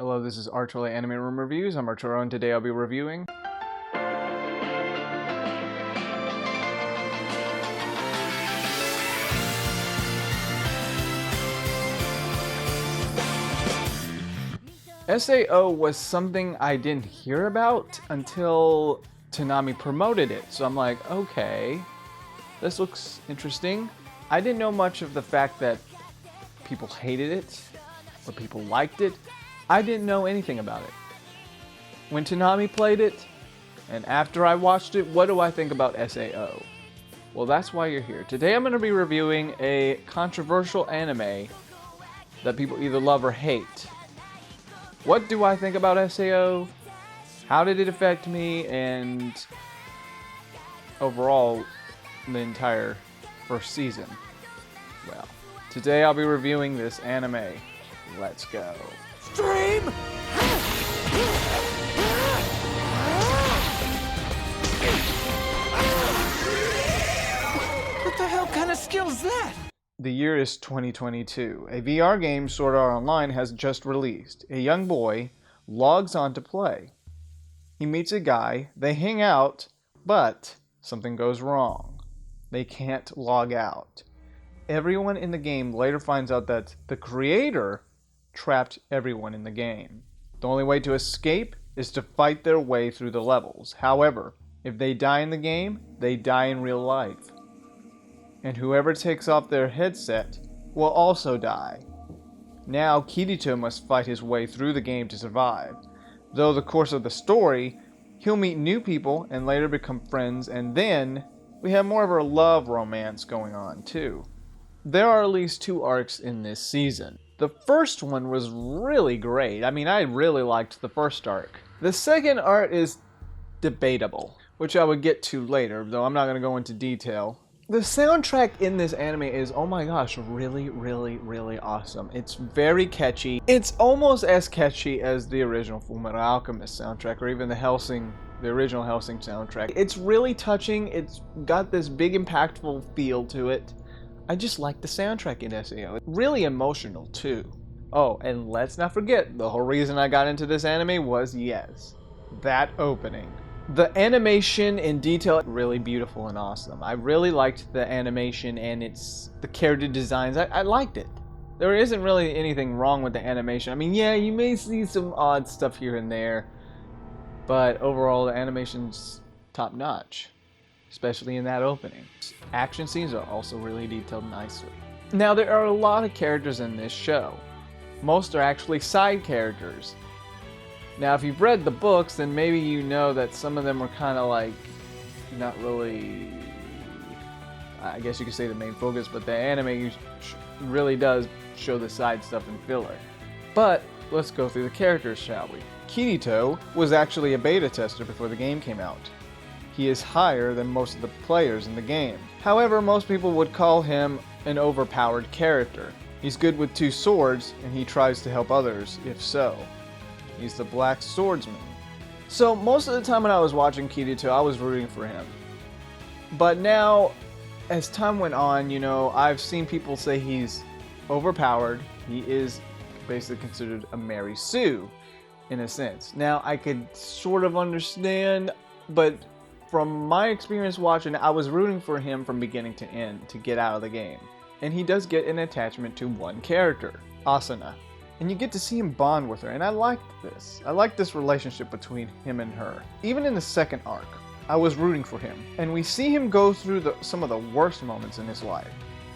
Hello, this is Arturelia Anime Room Reviews. I'm Arturo, and today I'll be reviewing SAO was something I didn't hear about until Toonami promoted it. So I'm like, okay, this looks interesting. I didn't know much of the fact that people hated it or people liked it. I didn't know anything about it. When Toonami played it, and after I watched it, what do I think about SAO? Well, that's why you're here. Today I'm going to be reviewing a controversial anime that people either love or hate. What do I think about SAO? How did it affect me? And overall, the entire first season. Well, today I'll be reviewing this anime. Let's go. Stream! What the hell kind of skill is that? The year is 2022. A VR game, Sword Art Online, has just released. A young boy logs on to play. He meets a guy, they hang out, but something goes wrong. They can't log out. Everyone in the game later finds out that the creator trapped everyone in the game. The only way to escape is to fight their way through the levels. However, if they die in the game, they die in real life. And whoever takes off their headset will also die. Now Kirito must fight his way through the game to survive. Though the course of the story, he'll meet new people and later become friends, and then we have more of a love romance going on too. There are at least 2 arcs in this season. The first one was really great. I mean, I really liked the first arc. The second arc is debatable, which I would get to later, though I'm not going to go into detail. The soundtrack in this anime is, oh my gosh, really, really, really awesome. It's very catchy. It's almost as catchy as the original Fullmetal Alchemist soundtrack, or even the original Hellsing soundtrack. It's really touching. It's got this big, impactful feel to it. I just like the soundtrack in SAO. It's really emotional too. Oh, and let's not forget, the whole reason I got into this anime was, yes, that opening. The animation in detail, really beautiful and awesome. I really liked the animation and the character designs. I liked it. There isn't really anything wrong with the animation. I mean, yeah, you may see some odd stuff here and there, but overall the animation's top notch. Especially in that opening. Action scenes are also really detailed nicely. Now, there are a lot of characters in this show. Most are actually side characters. Now, if you've read the books, then maybe you know that some of them are kind of like, not really, I guess you could say the main focus, but the anime really does show the side stuff in filler. But, let's go through the characters, shall we? Kirito was actually a beta tester before the game came out. He is higher than most of the players in the game. However, most people would call him an overpowered character. He's good with 2 swords, and he tries to help others, if so. He's the Black Swordsman. So most of the time when I was watching Kirito, I was rooting for him. But now, as time went on, I've seen people say he's overpowered. He is basically considered a Mary Sue, in a sense. Now, I could sort of understand, but from my experience watching, I was rooting for him from beginning to end to get out of the game. And he does get an attachment to one character, Asuna. And you get to see him bond with her, and I liked this. I liked this relationship between him and her. Even in the second arc, I was rooting for him. And we see him go through some of the worst moments in his life.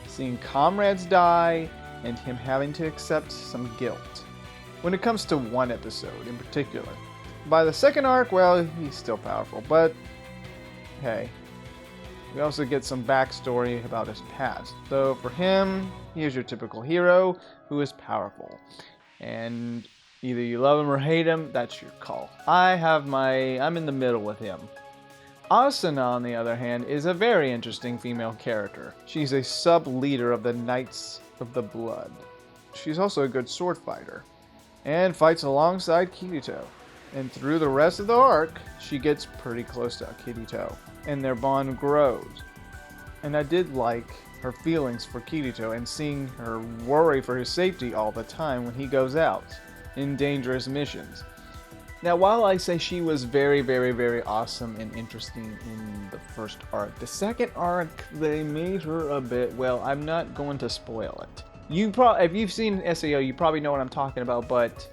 Seeing comrades die, and him having to accept some guilt. When it comes to one episode in particular. By the second arc, well, he's still powerful, but hey, we also get some backstory about his past. Though for him, he is your typical hero who is powerful. And either you love him or hate him, that's your call. I'm in the middle with him. Asuna, on the other hand, is a very interesting female character. She's a sub-leader of the Knights of the Blood. She's also a good sword fighter, and fights alongside Kirito. And through the rest of the arc, she gets pretty close to Kirito, and their bond grows. And I did like her feelings for Kirito and seeing her worry for his safety all the time when he goes out. in dangerous missions. Now, while I say she was very, very, very awesome and interesting in the first arc, the second arc, they made her a bit, well, I'm not going to spoil it. If you've seen SAO, you probably know what I'm talking about, but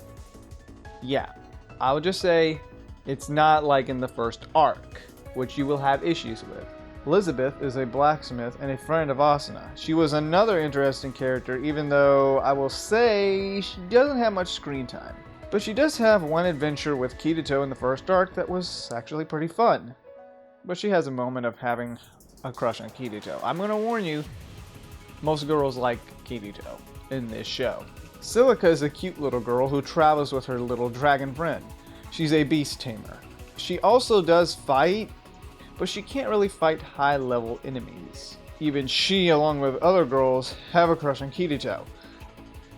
yeah, I would just say it's not like in the first arc, which you will have issues with. Elizabeth is a blacksmith and a friend of Asuna. She was another interesting character, even though I will say she doesn't have much screen time. But she does have one adventure with Kirito in the first arc that was actually pretty fun. But she has a moment of having a crush on Kirito. I'm gonna warn you, most girls like Kirito in this show. Silica is a cute little girl who travels with her little dragon friend. She's a beast tamer. She also does fight, but she can't really fight high-level enemies. Even she, along with other girls, have a crush on Kirito.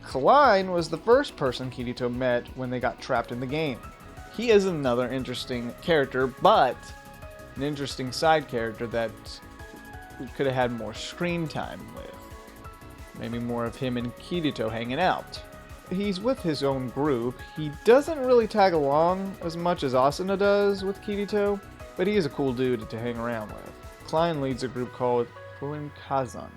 Klein was the first person Kirito met when they got trapped in the game. He is another interesting character, but an interesting side character that we could have had more screen time with. Maybe more of him and Kirito hanging out. He's with his own group. He doesn't really tag along as much as Asuna does with Kirito, but he is a cool dude to hang around with. Klein leads a group called Kazan,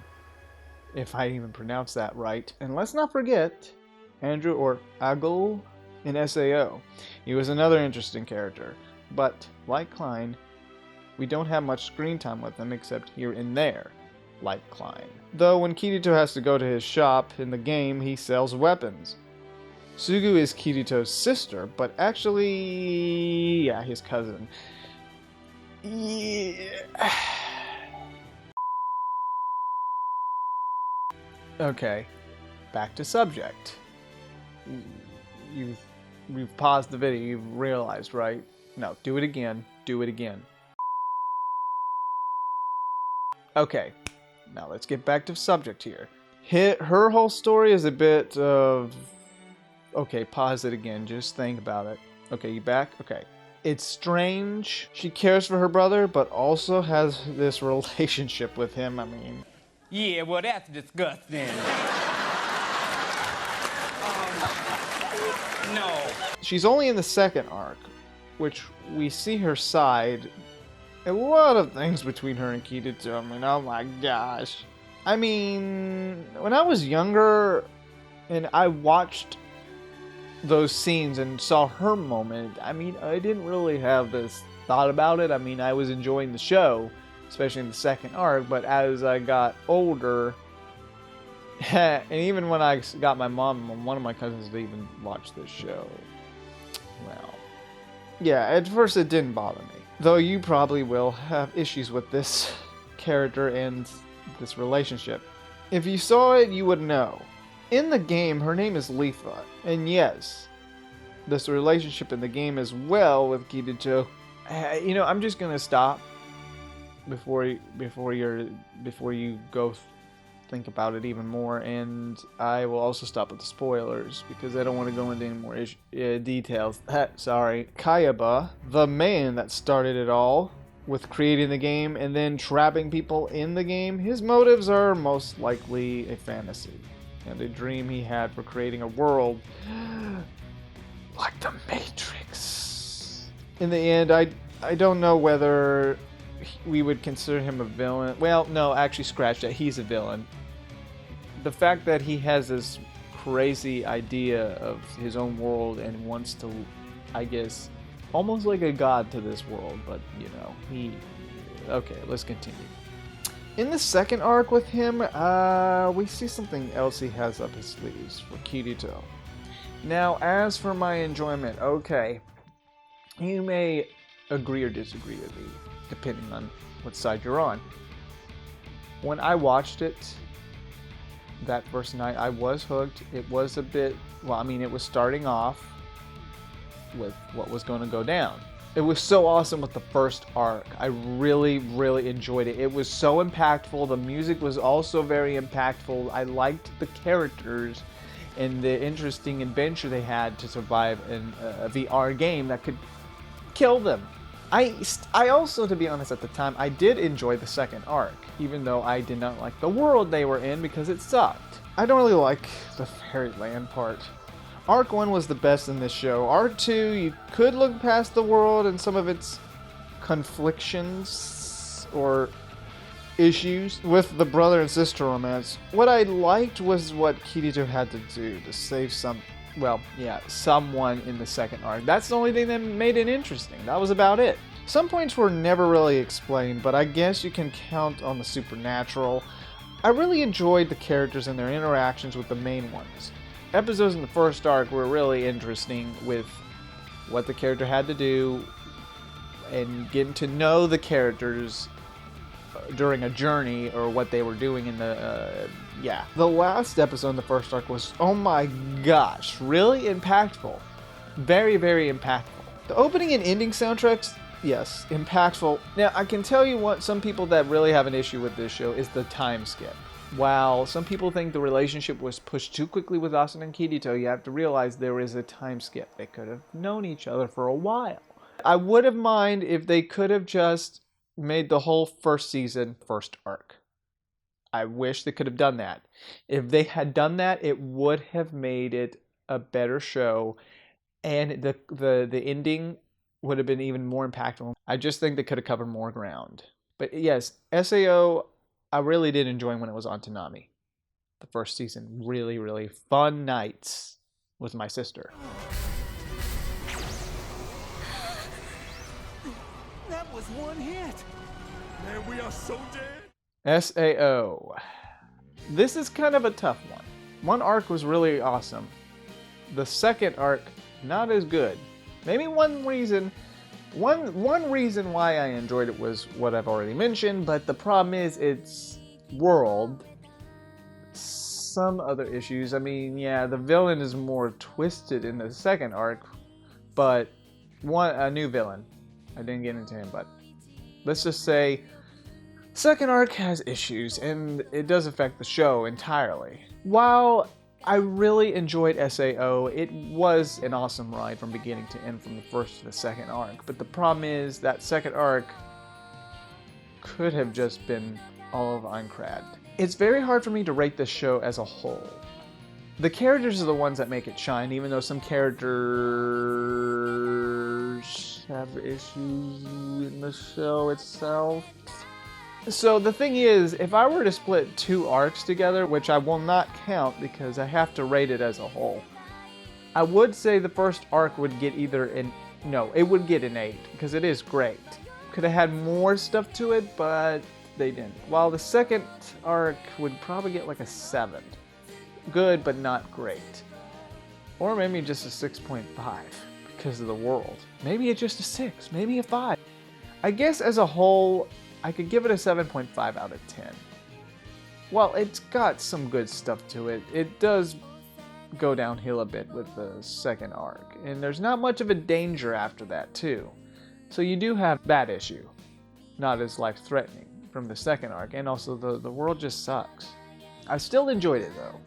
if I even pronounce that right. And let's not forget Andrew or Agul in SAO. He was another interesting character, but like Klein, we don't have much screen time with him except here and there, like Klein. Though when Kirito has to go to his shop in the game, he sells weapons. Sugu is Kirito's sister, but actually, yeah, his cousin. Yeah. Okay, back to subject. You've paused the video, you've realized, right? No, do it again, do it again. Okay, now let's get back to subject here. Her whole story is a bit of... Okay, pause it again, just think about it. Okay, you back? Okay. It's strange. She cares for her brother, but also has this relationship with him, I mean... Yeah, well, that's disgusting. No. She's only in the second arc, which we see her side. A lot of things between her and Kirito. I mean, oh my gosh. I mean, when I was younger and I watched those scenes and saw her moment, I mean, I didn't really have this thought about it. I mean, I was enjoying the show, especially in the second arc, but as I got older, and even when I got my mom and one of my cousins to even watch this show, well, yeah, at first it didn't bother me. Though you probably will have issues with this character and this relationship. If you saw it, you would know. In the game, her name is Lifa, and yes, this relationship in the game as well with Kirito. You know, I'm just gonna stop before you go think about it even more, and I will also stop with the spoilers because I don't want to go into any more details. Sorry. Kayaba, the man that started it all with creating the game and then trapping people in the game, his motives are most likely a fantasy and a dream he had for creating a world like the Matrix. In the end, I don't know whether we would consider him a villain. Well, no, actually scratch that. He's a villain. The fact that he has this crazy idea of his own world and wants to, I guess, almost like a god to this world, but, you know, okay, let's continue. In the second arc with him, we see something else he has up his sleeves for Kirito. Now, as for my enjoyment, okay, you may agree or disagree with me, depending on what side you're on. When I watched it that first night, I was hooked. It was a bit, well, I mean, it was starting off with what was going to go down. It was so awesome with the first arc. I really, really enjoyed it. It was so impactful. The music was also very impactful. I liked the characters and the interesting adventure they had to survive in a VR game that could kill them. I also, to be honest, at the time, I did enjoy the second arc, even though I did not like the world they were in because it sucked. I don't really like the fairyland part. Arc 1 was the best in this show. Arc 2, you could look past the world and some of its conflictions or issues with the brother and sister romance. What I liked was what Kirito had to do to save someone in the second arc. That's the only thing that made it interesting. That was about it. Some points were never really explained, but I guess you can count on the supernatural. I really enjoyed the characters and their interactions with the main ones. Episodes in the first arc were really interesting with what the character had to do and getting to know the characters during a journey or what they were doing in the The last episode in the first arc was, oh my gosh, really impactful. Very, very impactful. The opening and ending soundtracks, yes, impactful. Now, I can tell you what some people that really have an issue with this show is the time skip. While some people think the relationship was pushed too quickly with Asuna and Kirito, you have to realize there is a time skip. They could have known each other for a while. I would have minded if they could have just made the whole first season first arc. I wish they could have done that. If they had done that, it would have made it a better show, and the ending would have been even more impactful. I just think they could have covered more ground. But yes, SAO, I really did enjoy when it was on Toonami. The first season, really, really fun nights with my sister. That was one hit. Man, we are so dead. SAO. This is kind of a tough one. One arc was really awesome. The second arc, not as good. Maybe one reason why I enjoyed it was what I've already mentioned, but the problem is its world. Some other issues. I mean, yeah, the villain is more twisted in the second arc, but a new villain. I didn't get into him, but let's just say second arc has issues, and it does affect the show entirely. While I really enjoyed SAO, it was an awesome ride from beginning to end, from the first to the second arc. But the problem is that second arc could have just been all of Uncrad. It's very hard for me to rate this show as a whole. The characters are the ones that make it shine, even though some characters have issues in the show itself. So the thing is, if I were to split two arcs together, which I will not count because I have to rate it as a whole, I would say the first arc would get it would get an 8, because it is great. Could have had more stuff to it, but they didn't. While the second arc would probably get like a 7. Good, but not great. Or maybe just a 6.5 because of the world. Maybe it's just a 6, maybe a 5. I guess as a whole, I could give it a 7.5 out of 10. Well, it's got some good stuff to it. It does go downhill a bit with the second arc, and there's not much of a danger after that too. So you do have that issue, not as life-threatening from the second arc, and also the world just sucks. I still enjoyed it though.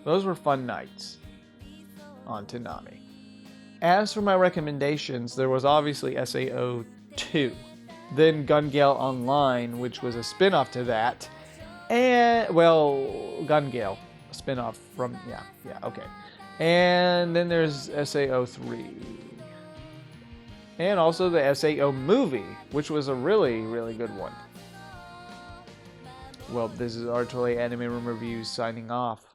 Those were fun nights on Toonami. As for my recommendations, there was obviously SAO 2. Then Gun Gale Online, which was a spin-off to that. And, Gun Gale, a spin-off from, okay. And then there's SAO 3. And also the SAO movie, which was a really, really good one. Well, this is Arturelia Anime Room Reviews signing off.